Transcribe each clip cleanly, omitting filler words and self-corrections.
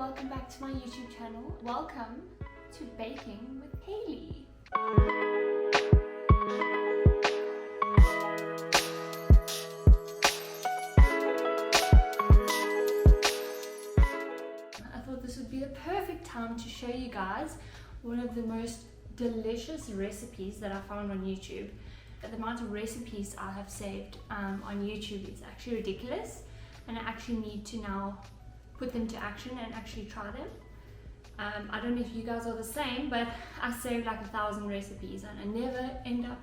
welcome back to my YouTube channel. Welcome to Baking with Hayley. I thought this would be the perfect time to show you guys one of the most delicious recipes that I found on YouTube. The amount of recipes I have saved on YouTube is actually ridiculous, and I actually need to now put them to action and actually try them. I don't know if you guys are the same, but I save like 1,000 recipes and I never end up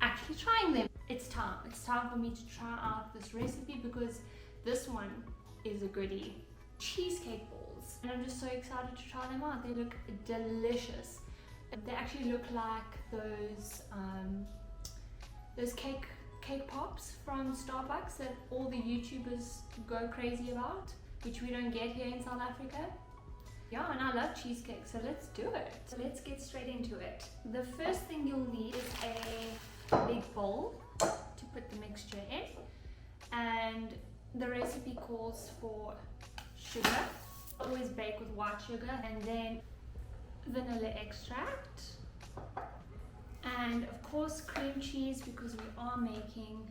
actually trying them. It's time for me to try out this recipe because this one is a goodie. Cheesecake balls, and I'm just so excited to try them out. They look delicious. They actually look like those cake pops from Starbucks that all the YouTubers go crazy about, which we don't get here in South Africa. Yeah, and I love cheesecake, so let's do it. So let's get straight into it. The first thing you'll need is a big bowl to put the mixture in, and the recipe calls for sugar. Always bake with white sugar, and then vanilla extract, and of course cream cheese because we are making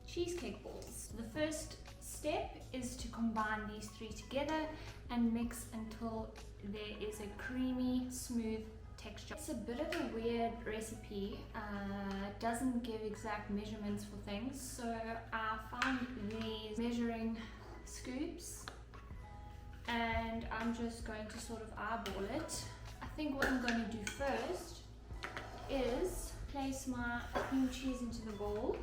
cheesecake balls. The first step is to combine these three together and mix until there is a creamy, smooth texture. It's a bit of a weird recipe, doesn't give exact measurements for things, so I found these measuring scoops and I'm just going to sort of eyeball it. I think what I'm going to do first is place my cream cheese into the bowl.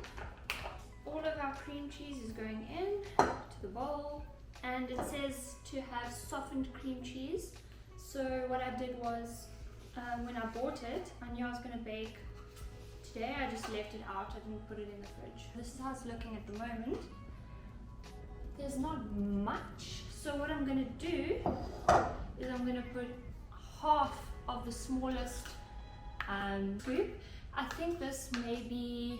All of our cream cheese is going in to the bowl, and it says to have softened cream cheese. So what I did was, when I bought it, I knew I was going to bake today. I just left it out, I didn't put it in the fridge. This is how it's looking at the moment. There's not much, so what I'm going to do is I'm going to put half of the smallest scoop. I think this may be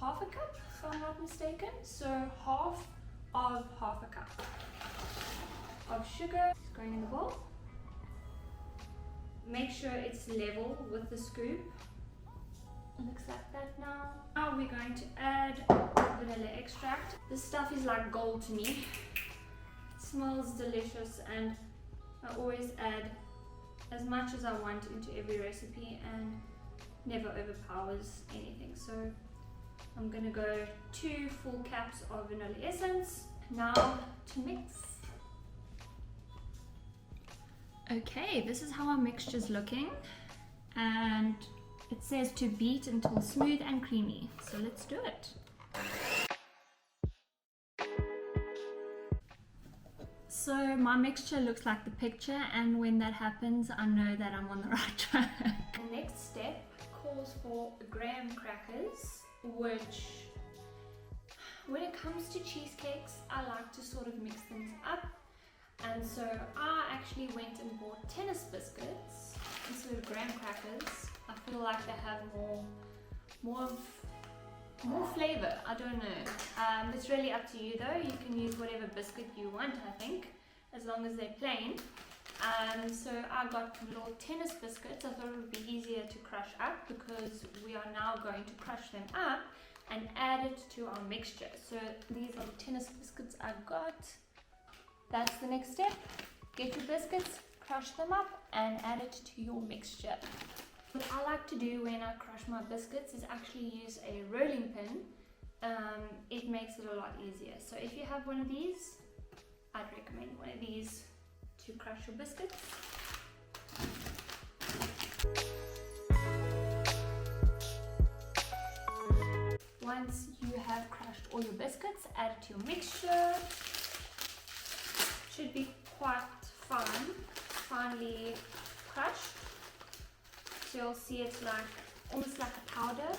half a cup, if I'm not mistaken. So half a cup of sugar is going in the bowl. Make sure it's level with the scoop. Looks like that now. Now we're going to add vanilla extract. This stuff is like gold to me. It smells delicious, and I always add as much as I want into every recipe and never overpowers anything. So I'm gonna go 2 full caps of vanilla essence. Now to mix. Okay, this is how our mixture is looking, and it says to beat until smooth and creamy. So let's do it. So my mixture looks like the picture, and when that happens, I know that I'm on the right track. The next step calls for graham crackers, which when it comes to cheesecakes, I like to sort of mix things up. And so I actually went and bought tennis biscuits instead of graham crackers. I feel like they have more flavor. I don't know. It's really up to you though. You can use whatever biscuit you want, I think, as long as they're plain. So I got little tennis biscuits. I thought it would be easier to crush up because we are now going to crush them up and add it to our mixture. So these are the tennis biscuits I got. That's the next step. Get your biscuits, crush them up, and add it to your mixture. What I like to do when I crush my biscuits is actually use a rolling pin. It makes it a lot easier. So if you have one of these, I'd recommend one of these to crush your biscuits. Once you have crushed all your biscuits, add it to your mixture. Should be quite finely crushed. So you'll see it's like almost like a powder.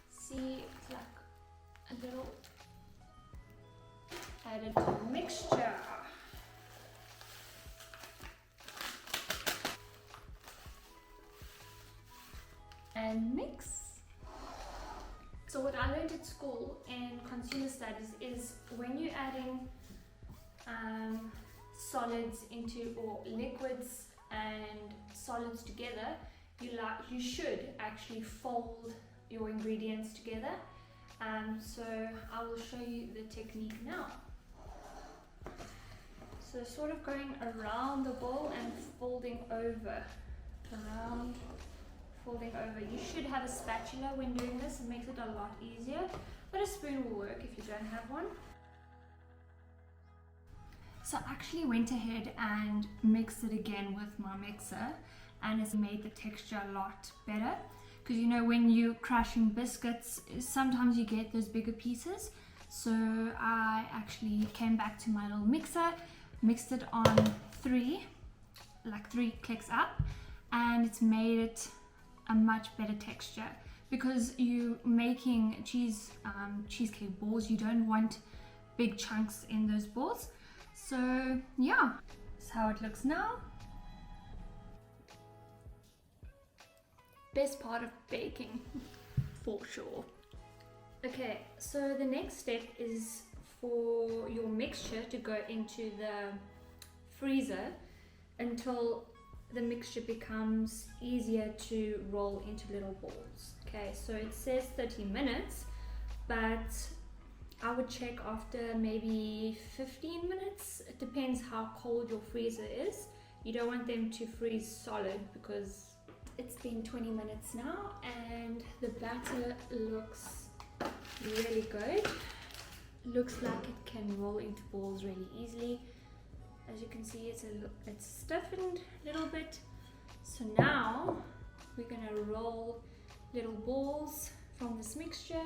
See, it's like a little added to the mixture. And mix. So what I learned at school in consumer studies is when you're adding solids into, or liquids and solids together, you should actually fold your ingredients together. So I will show you the technique now. So sort of going around the bowl and folding over, around, folding over. You should have a spatula when doing this. It makes it a lot easier, but a spoon will work if you don't have one. So I actually went ahead and mixed it again with my mixer, and it's made the texture a lot better. Because you know, when you're crushing biscuits, sometimes you get those bigger pieces. So I actually came back to my little mixer, mixed it on three clicks up, and it's made it a much better texture. Because you making cheesecake balls, you don't want big chunks in those balls. So yeah, that's how it looks now. Best part of baking, for sure. Okay, so the next step is for your mixture to go into the freezer until the mixture becomes easier to roll into little balls. Okay, so it says 30 minutes, but I would check after maybe 15 minutes. It depends how cold your freezer is. You don't want them to freeze solid, because it's been 20 minutes now and the batter looks really good. Looks like it can roll into balls really easily. As you can see, it's stiffened a little bit. So now we're gonna roll little balls from this mixture,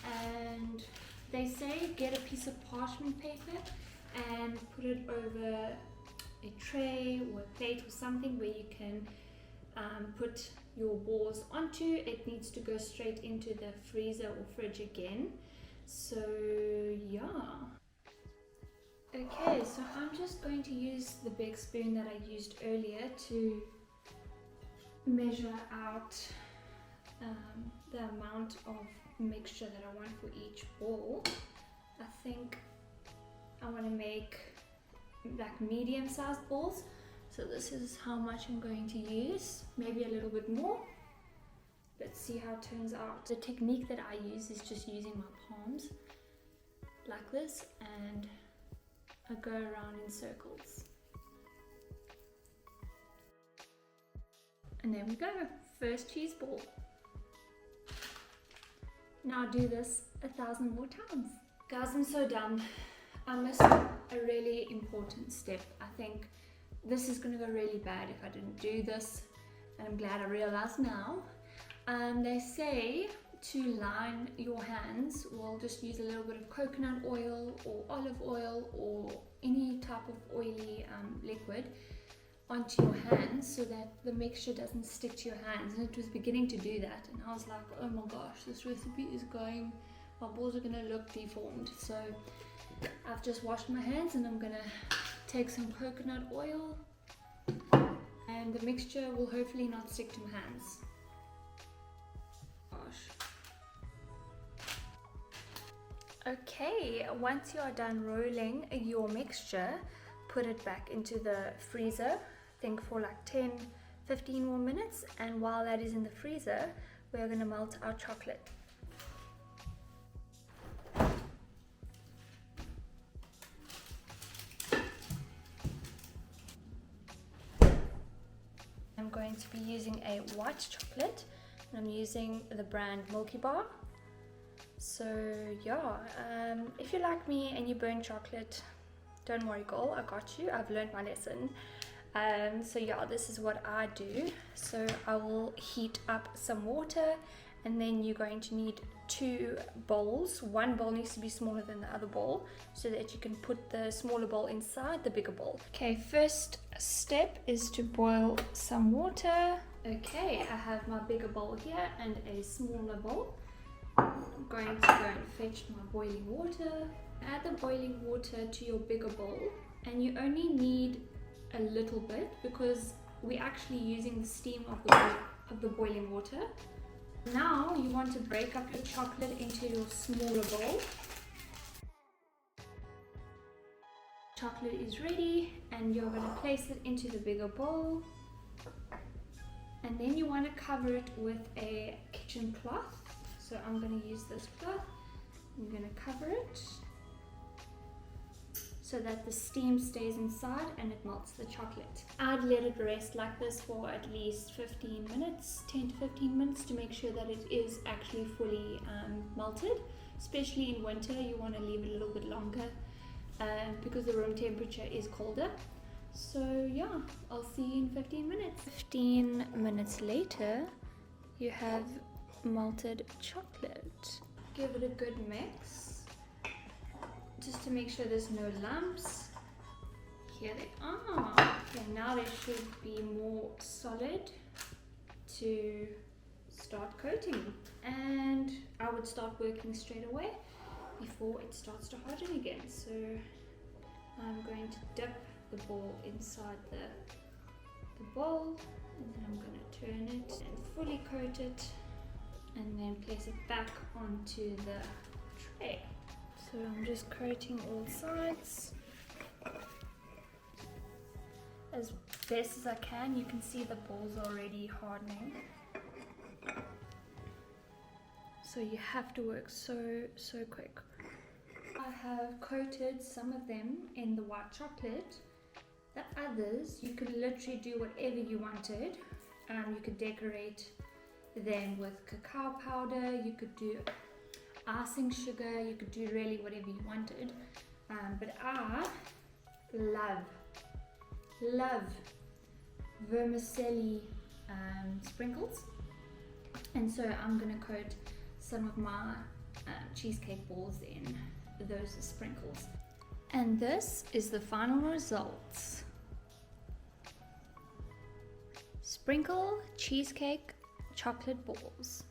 and they say get a piece of parchment paper and put it over a tray or a plate or something where you can put your balls onto. It needs to go straight into the freezer or fridge again. So yeah. Okay, so I'm just going to use the big spoon that I used earlier to measure out the amount of mixture that I want for each ball. I think I want to make like medium-sized balls. So this is how much I'm going to use, maybe a little bit more. Let's see how it turns out. The technique that I use is just using my palms like this, and I go around in circles. And there we go, first cheese ball. Now do this 1,000 more times. Guys, I'm so done. I missed a really important step. I think this is going to go really bad if I didn't do this, and I'm glad I realized now. They say to line your hands, well, just use a little bit of coconut oil or olive oil or any type of oily liquid onto your hands so that the mixture doesn't stick to your hands. And it was beginning to do that, and I was like, oh my gosh, this recipe is going, my balls are going to look deformed. So I've just washed my hands, and I'm going to take some coconut oil, and the mixture will hopefully not stick to my hands. Okay, once you are done rolling your mixture, put it back into the freezer, I think for like 10-15 more minutes, and while that is in the freezer, we're going to melt our chocolate. I'm going to be using a white chocolate, and I'm using the brand Milky Bar. So yeah, if you're like me and you burn chocolate, don't worry girl, I got you, I've learned my lesson. So yeah, this is what I do. So I will heat up some water, and then you're going to need 2 bowls. One bowl needs to be smaller than the other bowl so that you can put the smaller bowl inside the bigger bowl. Okay, first step is to boil some water. Okay, I have my bigger bowl here and a smaller bowl. I'm going to go and fetch my boiling water. Add the boiling water to your bigger bowl, and you only need a little bit because we're actually using the steam of the boiling water. Now you want to break up your chocolate into your smaller bowl. Chocolate is ready, and you're going to place it into the bigger bowl, and then you want to cover it with a kitchen cloth. So I'm going to use this cloth. I'm going to cover it so that the steam stays inside and it melts the chocolate. I'd let it rest like this for at least 15 minutes, 10 to 15 minutes, to make sure that it is actually fully melted. Especially in winter, you want to leave it a little bit longer because the room temperature is colder. So yeah, I'll see you in 15 minutes. 15 minutes later, you have melted chocolate. Give it a good mix, just to make sure there's no lumps. Here they are. Okay, now they should be more solid to start coating. And I would start working straight away before it starts to harden again. So I'm going to dip the ball inside the bowl, and then I'm going to turn it and fully coat it, and then place it back onto the tray. So I'm just coating all sides as best as I can. You can see the ball's already hardening. So you have to work so quick. I have coated some of them in the white chocolate. The others, you could literally do whatever you wanted. You could decorate them with cacao powder, you could do icing sugar, you could do really whatever you wanted. But I love vermicelli sprinkles, and so I'm gonna coat some of my cheesecake balls in those sprinkles. And this is the final results. Sprinkle cheesecake chocolate balls.